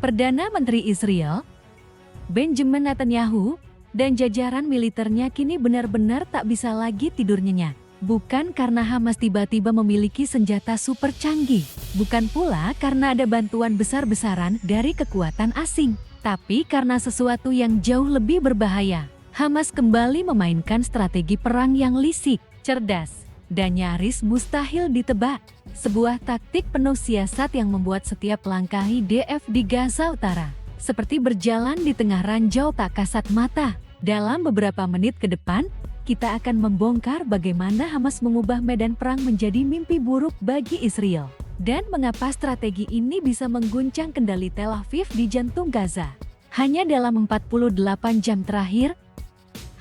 Perdana Menteri Israel, Benjamin Netanyahu, dan jajaran militernya kini benar-benar tak bisa lagi tidur nyenyak. Bukan karena Hamas tiba-tiba memiliki senjata super canggih, bukan pula karena ada bantuan besar-besaran dari kekuatan asing, tapi karena sesuatu yang jauh lebih berbahaya. Hamas kembali memainkan strategi perang yang lisik, cerdas, dan nyaris mustahil ditebak. Sebuah taktik penuh siasat yang membuat setiap langkah IDF di Gaza Utara seperti berjalan di tengah ranjau tak kasat mata. Dalam beberapa menit ke depan, kita akan membongkar bagaimana Hamas mengubah medan perang menjadi mimpi buruk bagi Israel. Dan mengapa strategi ini bisa mengguncang kendali Tel Aviv di jantung Gaza. Hanya dalam 48 jam terakhir,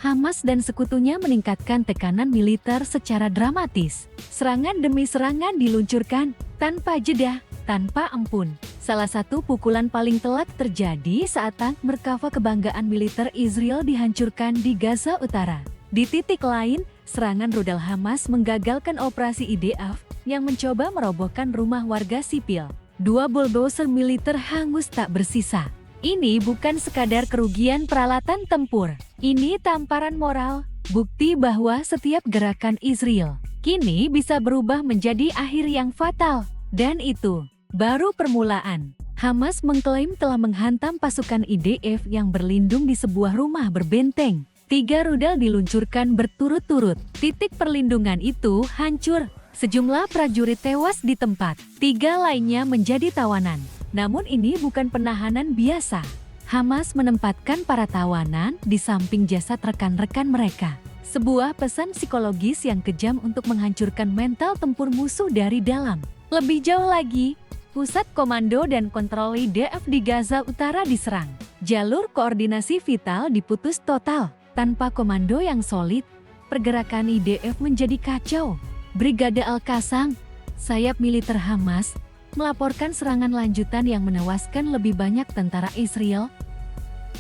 Hamas dan sekutunya meningkatkan tekanan militer secara dramatis. Serangan demi serangan diluncurkan, tanpa jeda, tanpa ampun. Salah satu pukulan paling telak terjadi saat tank Merkava kebanggaan militer Israel dihancurkan di Gaza Utara. Di titik lain, serangan rudal Hamas menggagalkan operasi IDF yang mencoba merobohkan rumah warga sipil. 2 bulldozer militer hangus tak bersisa. Ini bukan sekadar kerugian peralatan tempur. Ini tamparan moral, bukti bahwa setiap gerakan Israel kini bisa berubah menjadi akhir yang fatal. Dan itu baru permulaan. Hamas mengklaim telah menghantam pasukan IDF yang berlindung di sebuah rumah berbenteng. 3 rudal diluncurkan berturut-turut. Titik perlindungan itu hancur. Sejumlah prajurit tewas di tempat. 3 lainnya menjadi tawanan. Namun ini bukan penahanan biasa. Hamas menempatkan para tawanan di samping jasad rekan-rekan mereka. Sebuah pesan psikologis yang kejam untuk menghancurkan mental tempur musuh dari dalam. Lebih jauh lagi, pusat komando dan kontrol IDF di Gaza Utara diserang. Jalur koordinasi vital diputus total. Tanpa komando yang solid, pergerakan IDF menjadi kacau. Brigade Al-Qassam, sayap militer Hamas, melaporkan serangan lanjutan yang menewaskan lebih banyak tentara Israel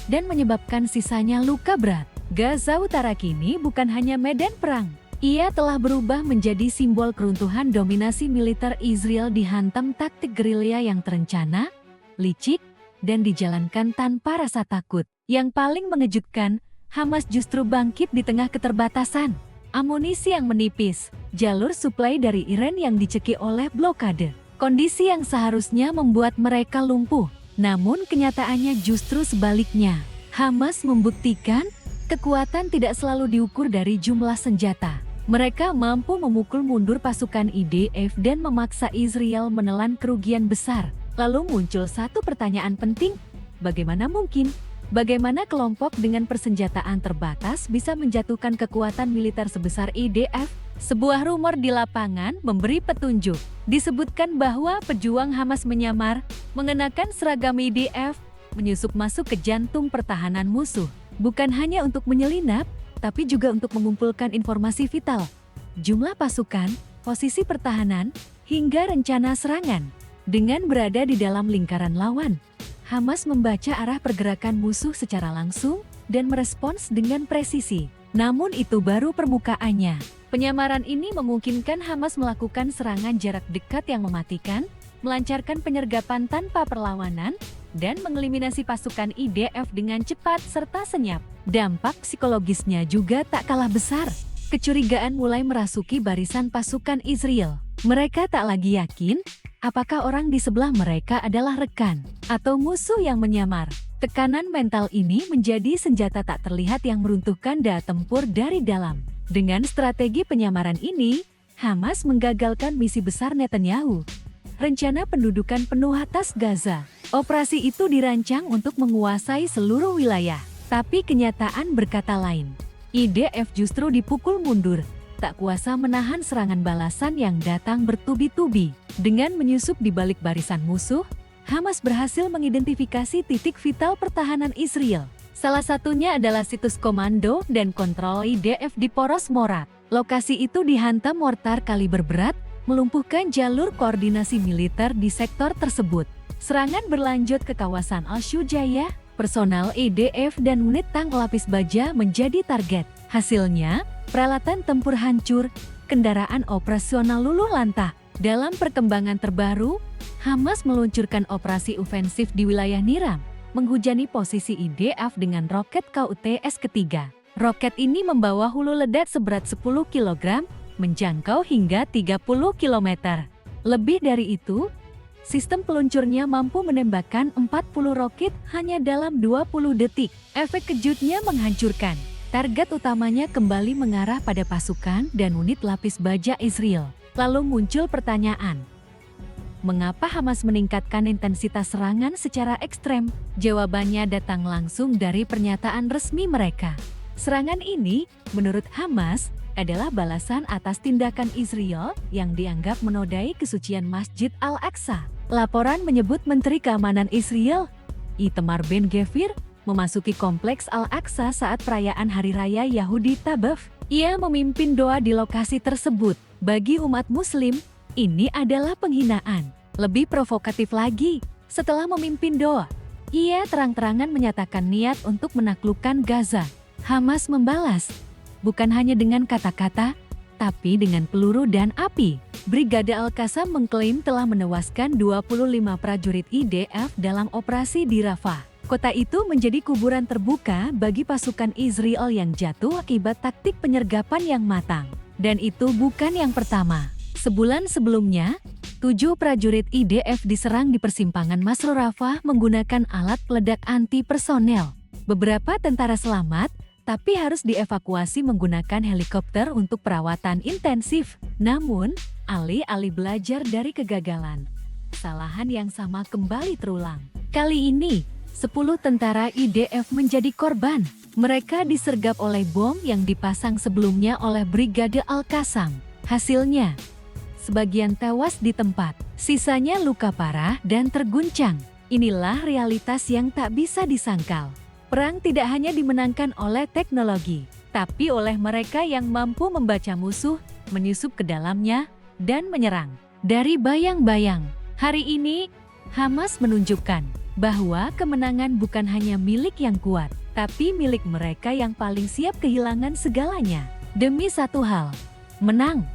dan menyebabkan sisanya luka berat. Gaza Utara kini bukan hanya medan perang. Ia telah berubah menjadi simbol keruntuhan dominasi militer Israel dihantam taktik gerilya yang terencana, licik, dan dijalankan tanpa rasa takut. Yang paling mengejutkan, Hamas justru bangkit di tengah keterbatasan amunisi yang menipis, jalur suplai dari Iran yang dicekik oleh blokade. Kondisi yang seharusnya membuat mereka lumpuh, namun kenyataannya justru sebaliknya. Hamas membuktikan kekuatan tidak selalu diukur dari jumlah senjata. Mereka mampu memukul mundur pasukan IDF dan memaksa Israel menelan kerugian besar. Lalu muncul satu pertanyaan penting, bagaimana mungkin? Bagaimana kelompok dengan persenjataan terbatas bisa menjatuhkan kekuatan militer sebesar IDF? Sebuah rumor di lapangan memberi petunjuk. Disebutkan bahwa pejuang Hamas menyamar, mengenakan seragam IDF, menyusup masuk ke jantung pertahanan musuh. Bukan hanya untuk menyelinap, tapi juga untuk mengumpulkan informasi vital. Jumlah pasukan, posisi pertahanan, hingga rencana serangan. Dengan berada di dalam lingkaran lawan, Hamas membaca arah pergerakan musuh secara langsung dan merespons dengan presisi. Namun itu baru permukaannya. Penyamaran ini memungkinkan Hamas melakukan serangan jarak dekat yang mematikan, melancarkan penyergapan tanpa perlawanan, dan mengeliminasi pasukan IDF dengan cepat serta senyap. Dampak psikologisnya juga tak kalah besar. Kecurigaan mulai merasuki barisan pasukan Israel. Mereka tak lagi yakin apakah orang di sebelah mereka adalah rekan atau musuh yang menyamar. Tekanan mental ini menjadi senjata tak terlihat yang meruntuhkan daya tempur dari dalam. Dengan strategi penyamaran ini, Hamas menggagalkan misi besar Netanyahu, rencana pendudukan penuh atas Gaza. Operasi itu dirancang untuk menguasai seluruh wilayah, tapi kenyataan berkata lain. IDF justru dipukul mundur, tak kuasa menahan serangan balasan yang datang bertubi-tubi. Dengan menyusup di balik barisan musuh, Hamas berhasil mengidentifikasi titik vital pertahanan Israel. Salah satunya adalah situs komando dan kontrol IDF di Poros Morat. Lokasi itu dihantam mortar kaliber berat, melumpuhkan jalur koordinasi militer di sektor tersebut. Serangan berlanjut ke kawasan Al-Shujayah, personal IDF dan unit tank lapis baja menjadi target. Hasilnya, peralatan tempur hancur, kendaraan operasional luluh lantah, Dalam perkembangan terbaru, Hamas meluncurkan operasi ofensif di wilayah Niram, menghujani posisi IDF dengan roket KUTS ketiga. Roket ini membawa hulu ledak seberat 10 kg, menjangkau hingga 30 km. Lebih dari itu, sistem peluncurnya mampu menembakkan 40 roket hanya dalam 20 detik. Efek kejutnya menghancurkan. Target utamanya kembali mengarah pada pasukan dan unit lapis baja Israel. Lalu muncul pertanyaan, mengapa Hamas meningkatkan intensitas serangan secara ekstrem? Jawabannya datang langsung dari pernyataan resmi mereka. Serangan ini, menurut Hamas, adalah balasan atas tindakan Israel yang dianggap menodai kesucian Masjid Al-Aqsa. Laporan menyebut Menteri Keamanan Israel, Itamar Ben-Gvir, memasuki kompleks Al-Aqsa saat perayaan Hari Raya Yahudi Tabaf. Ia memimpin doa di lokasi tersebut. Bagi umat Muslim, ini adalah penghinaan. Lebih provokatif lagi, setelah memimpin doa, ia terang-terangan menyatakan niat untuk menaklukkan Gaza. Hamas membalas, bukan hanya dengan kata-kata, tapi dengan peluru dan api. Brigade Al-Qassam mengklaim telah menewaskan 25 prajurit IDF dalam operasi di Rafah. Kota itu menjadi kuburan terbuka bagi pasukan Israel yang jatuh akibat taktik penyergapan yang matang. Dan itu bukan yang pertama. Sebulan sebelumnya, 7 prajurit IDF diserang di persimpangan Masro Rafah menggunakan alat peledak anti-personel. Beberapa tentara selamat, tapi harus dievakuasi menggunakan helikopter untuk perawatan intensif. Namun, alih-alih belajar dari kegagalan, kesalahan yang sama kembali terulang. Kali ini, 10 tentara IDF menjadi korban. Mereka disergap oleh bom yang dipasang sebelumnya oleh Brigade Al-Qassam. Hasilnya, sebagian tewas di tempat, sisanya luka parah dan terguncang. Inilah realitas yang tak bisa disangkal. Perang tidak hanya dimenangkan oleh teknologi, tapi oleh mereka yang mampu membaca musuh, menyusup ke dalamnya, dan menyerang. Dari bayang-bayang, hari ini, Hamas menunjukkan bahwa kemenangan bukan hanya milik yang kuat, tapi milik mereka yang paling siap kehilangan segalanya. Demi satu hal, menang.